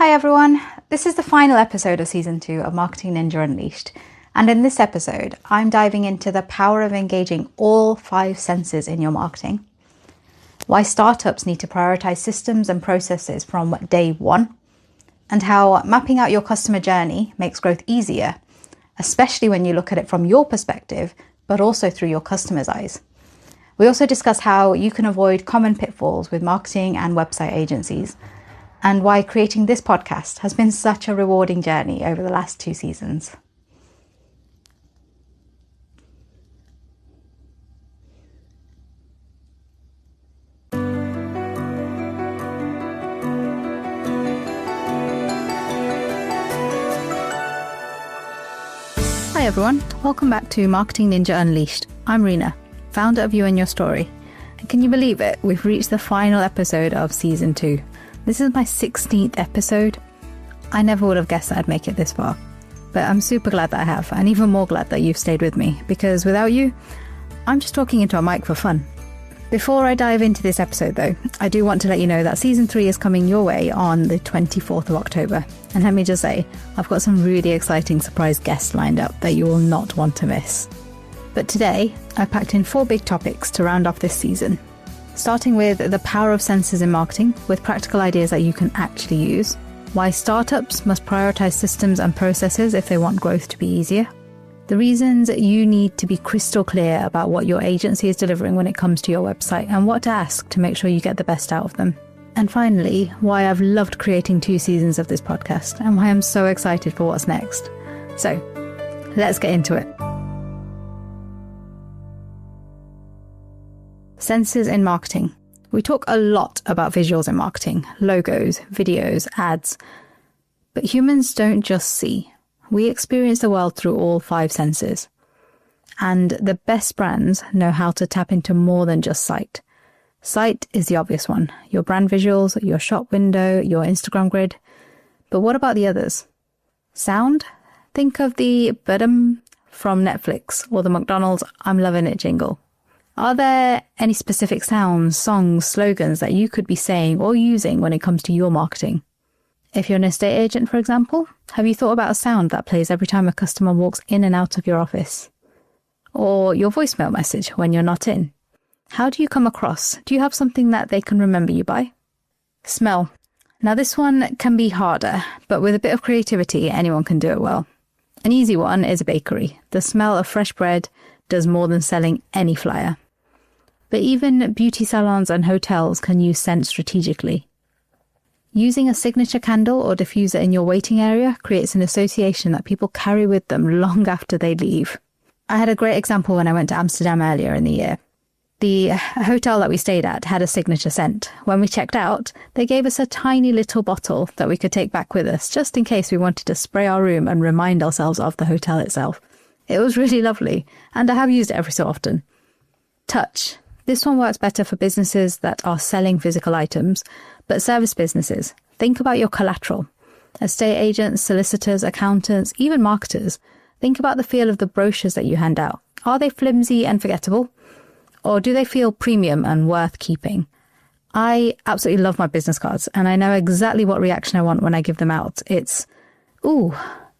Hi everyone, this is the final episode of Season 2 of Marketing Ninja Unleashed, and in this episode I'm diving into the power of engaging all 5 senses in your marketing, why startups need to prioritise systems and processes from day 1, and how mapping out your customer journey makes growth easier, especially when you look at it from your perspective, but also through your customer's eyes. We also discuss how you can avoid common pitfalls with marketing and website agencies, and why creating this podcast has been such a rewarding journey over the last 2 seasons. Hi everyone, welcome back to Marketing Ninja Unleashed. I'm Rena, founder of You and Your Story. And can you believe it? We've reached the final episode of Season 2. This is my 16th episode. I never would have guessed that I'd make it this far, but I'm super glad that I have, and even more glad that you've stayed with me, because without you, I'm just talking into a mic for fun. Before I dive into this episode though, I do want to let you know that Season 3 is coming your way on the 24th of October. And let me just say, I've got some really exciting surprise guests lined up that you will not want to miss. But today, I packed in 4 big topics to round off this season. Starting with the power of senses in marketing, with practical ideas that you can actually use. Why startups must prioritise systems and processes if they want growth to be easier. The reasons you need to be crystal clear about what your agency is delivering when it comes to your website and what to ask to make sure you get the best out of them. And finally, why I've loved creating 2 seasons of this podcast and why I'm so excited for what's next. So, let's get into it. Senses in marketing. We talk a lot about visuals in marketing, logos, videos, ads. But humans don't just see. We experience the world through all 5 senses. And the best brands know how to tap into more than just sight. Sight is the obvious one. Your brand visuals, your shop window, your Instagram grid. But what about the others? Sound? Think of the ba-dum from Netflix or the McDonald's I'm loving it jingle. Are there any specific sounds, songs, slogans that you could be saying or using when it comes to your marketing? If you're an estate agent, for example, have you thought about a sound that plays every time a customer walks in and out of your office? Or your voicemail message when you're not in? How do you come across? Do you have something that they can remember you by? Smell. Now this one can be harder, but with a bit of creativity, anyone can do it well. An easy one is a bakery. The smell of fresh bread does more than selling any flyer. But even beauty salons and hotels can use scent strategically. Using a signature candle or diffuser in your waiting area creates an association that people carry with them long after they leave. I had a great example when I went to Amsterdam earlier in the year. The hotel that we stayed at had a signature scent. When we checked out, they gave us a tiny little bottle that we could take back with us, just in case we wanted to spray our room and remind ourselves of the hotel itself. It was really lovely, and I have used it every so often. Touch. This one works better for businesses that are selling physical items, but service businesses, think about your collateral. Estate agents, solicitors, accountants, even marketers, think about the feel of the brochures that you hand out. Are they flimsy and forgettable? Or do they feel premium and worth keeping? I absolutely love my business cards, and I know exactly what reaction I want when I give them out. It's, ooh,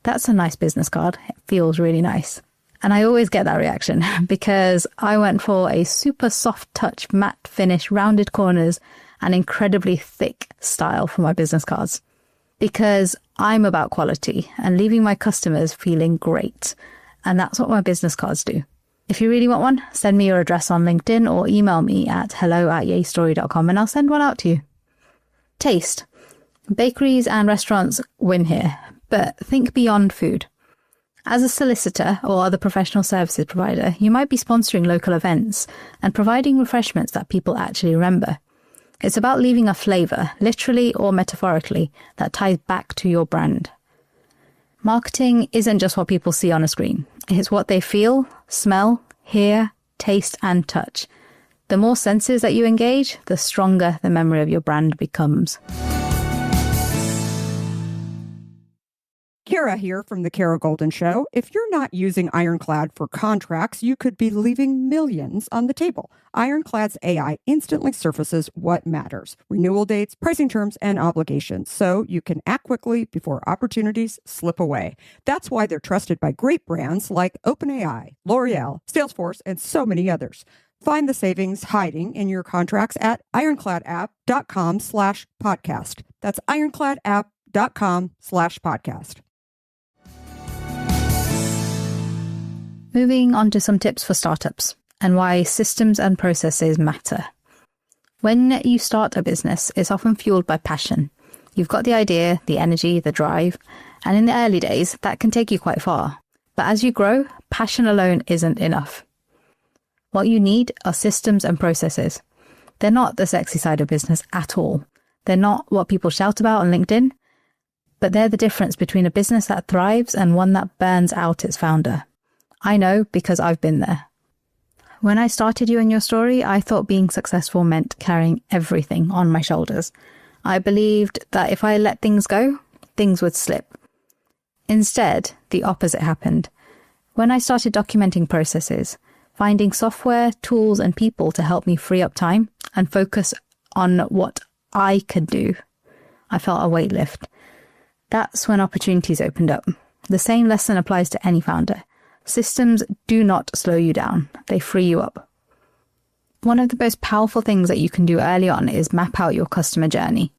that's a nice business card. It feels really nice. And I always get that reaction because I went for a super soft touch, matte finish, rounded corners, and incredibly thick style for my business cards. Because I'm about quality and leaving my customers feeling great. And that's what my business cards do. If you really want one, send me your address on LinkedIn or email me at hello@yaystory.com and I'll send one out to you. Taste. Bakeries and restaurants win here, but think beyond food. As a solicitor or other professional services provider, you might be sponsoring local events and providing refreshments that people actually remember. It's about leaving a flavour, literally or metaphorically, that ties back to your brand. Marketing isn't just what people see on a screen. It's what they feel, smell, hear, taste and touch. The more senses that you engage, the stronger the memory of your brand becomes. Here Kara here from The Kara Golden Show. If you're not using Ironclad for contracts, you could be leaving millions on the table. Ironclad's AI instantly surfaces what matters: renewal dates, pricing terms, and obligations, so you can act quickly before opportunities slip away. That's why they're trusted by great brands like OpenAI, L'Oreal, Salesforce, and so many others. Find the savings hiding in your contracts at ironcladapp.com/podcast. That's ironcladapp.com/podcast. Moving on to some tips for startups and why systems and processes matter. When you start a business, it's often fueled by passion. You've got the idea, the energy, the drive, and in the early days, that can take you quite far. But as you grow, passion alone isn't enough. What you need are systems and processes. They're not the sexy side of business at all. They're not what people shout about on LinkedIn, but they're the difference between a business that thrives and one that burns out its founder. I know because I've been there. When I started You and Your Story, I thought being successful meant carrying everything on my shoulders. I believed that if I let things go, things would slip. Instead, the opposite happened. When I started documenting processes, finding software, tools, and people to help me free up time and focus on what I could do, I felt a weight lift. That's when opportunities opened up. The same lesson applies to any founder. Systems do not slow you down. They free you up. One of the most powerful things that you can do early on is map out your customer journey.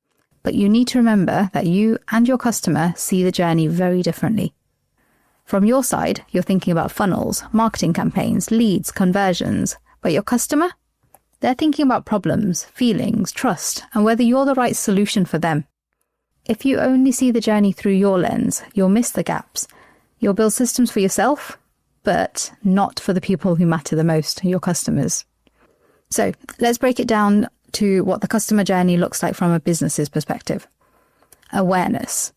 But you need to remember that you and your customer see the journey very differently. From your side, you're thinking about funnels, marketing campaigns, leads, conversions. But your customer? They're thinking about problems, feelings, trust, and whether you're the right solution for them. If you only see the journey through your lens, you'll miss the gaps. You'll build systems for yourself, but not for the people who matter the most, your customers. So let's break it down to what the customer journey looks like from a business's perspective. Awareness.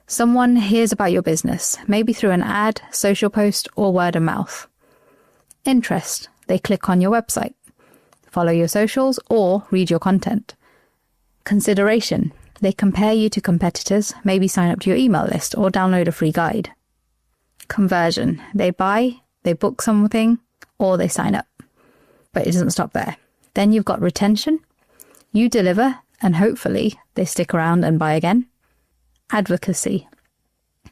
Someone hears about your business, maybe through an ad, social post, or word of mouth. Interest. They click on your website, follow your socials, or read your content. Consideration. They compare you to competitors, maybe sign up to your email list, or download a free guide. Conversion. They buy, they book something, or they sign up. But it doesn't stop there. Then you've got retention. You deliver, and hopefully they stick around and buy again. Advocacy.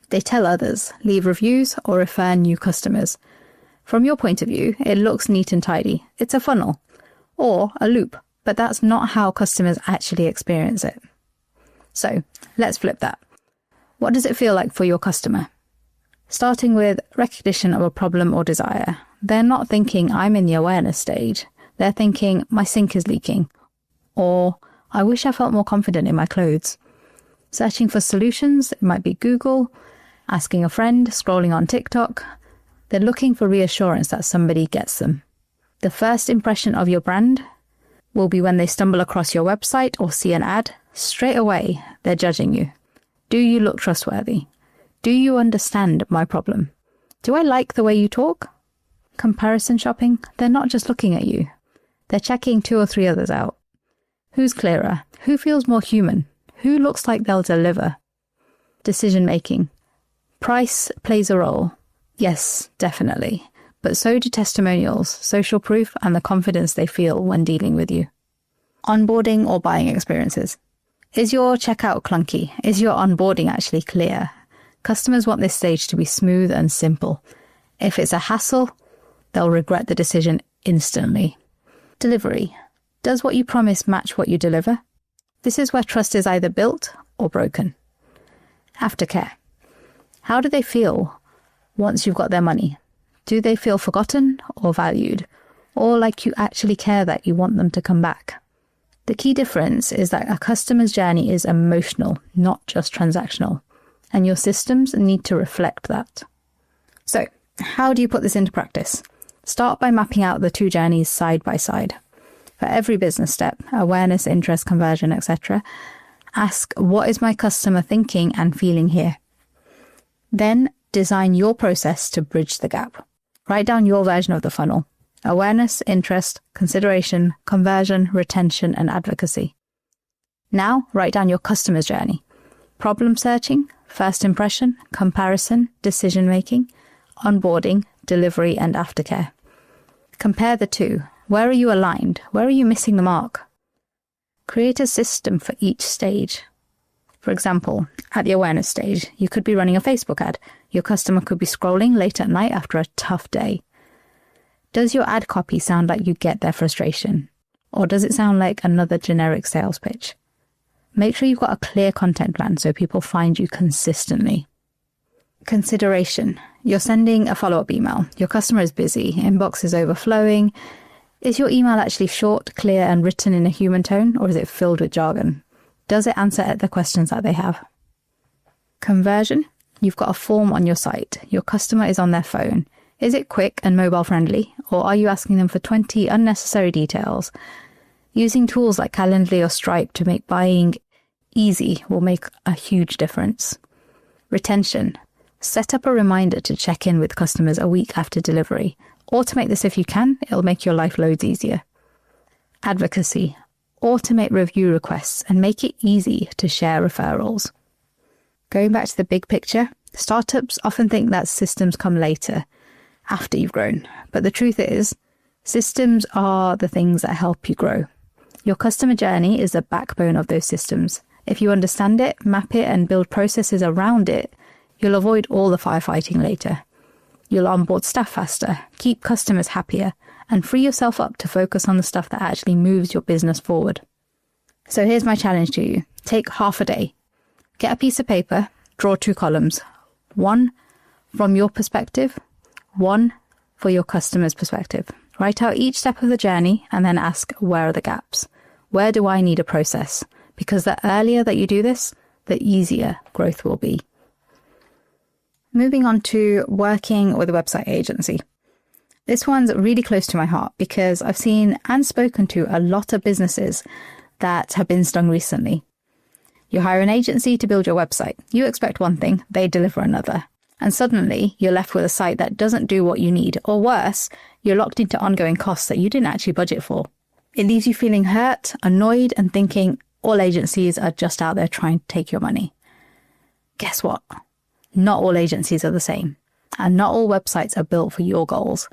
They tell others, leave reviews, or refer new customers. From your point of view, it looks neat and tidy. It's a funnel, or a loop, but that's not how customers actually experience it. So let's flip that. What does it feel like for your customer? Starting with recognition of a problem or desire. They're not thinking, I'm in the awareness stage. They're thinking, my sink is leaking. Or, I wish I felt more confident in my clothes. Searching for solutions, it might be Google, asking a friend, scrolling on TikTok. They're looking for reassurance that somebody gets them. The first impression of your brand will be when they stumble across your website or see an ad. Straight away, they're judging you. Do you look trustworthy? Do you understand my problem? Do I like the way you talk? Comparison shopping, they're not just looking at you. They're checking 2 or 3 others out. Who's clearer? Who feels more human? Who looks like they'll deliver? Decision making. Price plays a role. Yes, definitely. But so do testimonials, social proof, and the confidence they feel when dealing with you. Onboarding or buying experiences. Is your checkout clunky? Is your onboarding actually clear? Customers want this stage to be smooth and simple. If it's a hassle, they'll regret the decision instantly. Delivery. Does what you promise match what you deliver? This is where trust is either built or broken. Aftercare. How do they feel once you've got their money? Do they feel forgotten or valued? Or like you actually care that you want them to come back? The key difference is that a customer's journey is emotional, not just transactional. And your systems need to reflect that. So, how do you put this into practice? Start by mapping out the 2 journeys side by side. For every business step, awareness, interest, conversion, etc., ask, what is my customer thinking and feeling here? Then design your process to bridge the gap. Write down your version of the funnel: awareness, interest, consideration, conversion, retention, and advocacy. Now, write down your customer's journey: problem searching, first impression, comparison, decision-making, onboarding, delivery, and aftercare. Compare the two. Where are you aligned? Where are you missing the mark? Create a system for each stage. For example, at the awareness stage, you could be running a Facebook ad. Your customer could be scrolling late at night after a tough day. Does your ad copy sound like you get their frustration? Or does it sound like another generic sales pitch? Make sure you've got a clear content plan so people find you consistently. Consideration. You're sending a follow-up email. Your customer is busy. Inbox is overflowing. Is your email actually short, clear, and written in a human tone, or is it filled with jargon? Does it answer the questions that they have? Conversion. You've got a form on your site. Your customer is on their phone. Is it quick and mobile friendly, or are you asking them for 20 unnecessary details? Using tools like Calendly or Stripe to make buying easy will make a huge difference. Retention. Set up a reminder to check in with customers a week after delivery. Automate this if you can, it'll make your life loads easier. Advocacy. Automate review requests and make it easy to share referrals. Going back to the big picture, startups often think that systems come later, after you've grown. But the truth is, systems are the things that help you grow. Your customer journey is the backbone of those systems. If you understand it, map it, and build processes around it, you'll avoid all the firefighting later. You'll onboard staff faster, keep customers happier, and free yourself up to focus on the stuff that actually moves your business forward. So here's my challenge to you. Take half a day. Get a piece of paper, draw 2 columns. One from your perspective, one for your customer's perspective. Write out each step of the journey and then ask, where are the gaps? Where do I need a process? Because the earlier that you do this, the easier growth will be. Moving on to working with a website agency. This one's really close to my heart because I've seen and spoken to a lot of businesses that have been stung recently. You hire an agency to build your website. You expect one thing, they deliver another. And suddenly you're left with a site that doesn't do what you need, or worse, you're locked into ongoing costs that you didn't actually budget for. It leaves you feeling hurt, annoyed, and thinking all agencies are just out there trying to take your money. Guess what? Not all agencies are the same, and not all websites are built for your goals.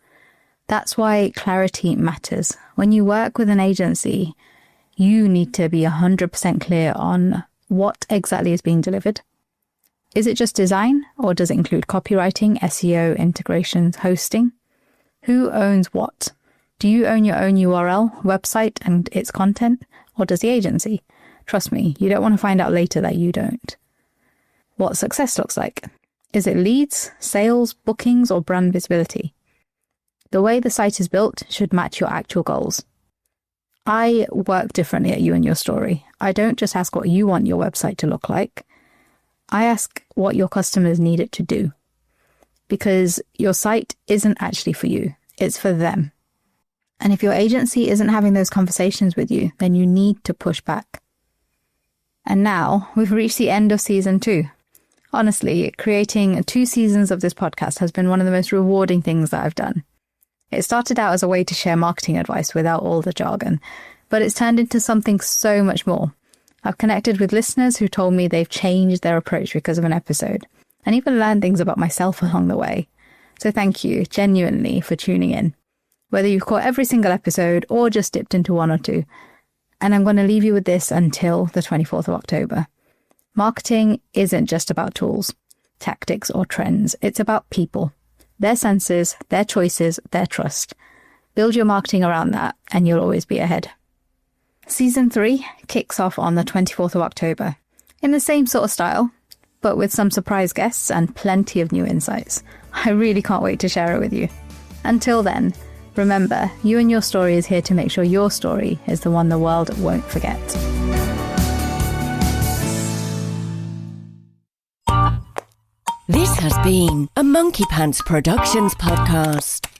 That's why clarity matters. When you work with an agency, you need to be 100% clear on what exactly is being delivered. Is it just design, or does it include copywriting, SEO, integrations, hosting? Who owns what? Do you own your own URL, website, and its content, or does the agency? Trust me, you don't want to find out later that you don't. What success looks like. Is it leads, sales, bookings, or brand visibility? The way the site is built should match your actual goals. I work differently at You and Your Story. I don't just ask what you want your website to look like. I ask what your customers need it to do. Because your site isn't actually for you, it's for them. And if your agency isn't having those conversations with you, then you need to push back. And now we've reached the end of season 2. Honestly, creating 2 seasons of this podcast has been one of the most rewarding things that I've done. It started out as a way to share marketing advice without all the jargon, but it's turned into something so much more. I've connected with listeners who told me they've changed their approach because of an episode, and even learned things about myself along the way. So thank you, genuinely, for tuning in. Whether you've caught every single episode or just dipped into 1 or 2. And I'm going to leave you with this until the 24th of October. Marketing isn't just about tools, tactics, or trends. It's about people, their senses, their choices, their trust. Build your marketing around that, and you'll always be ahead. Season 3 kicks off on the 24th of October, in the same sort of style, but with some surprise guests and plenty of new insights. I really can't wait to share it with you. Until then, remember, You and Your Story is here to make sure your story is the one the world won't forget. This has been a Monkey Pants Productions podcast.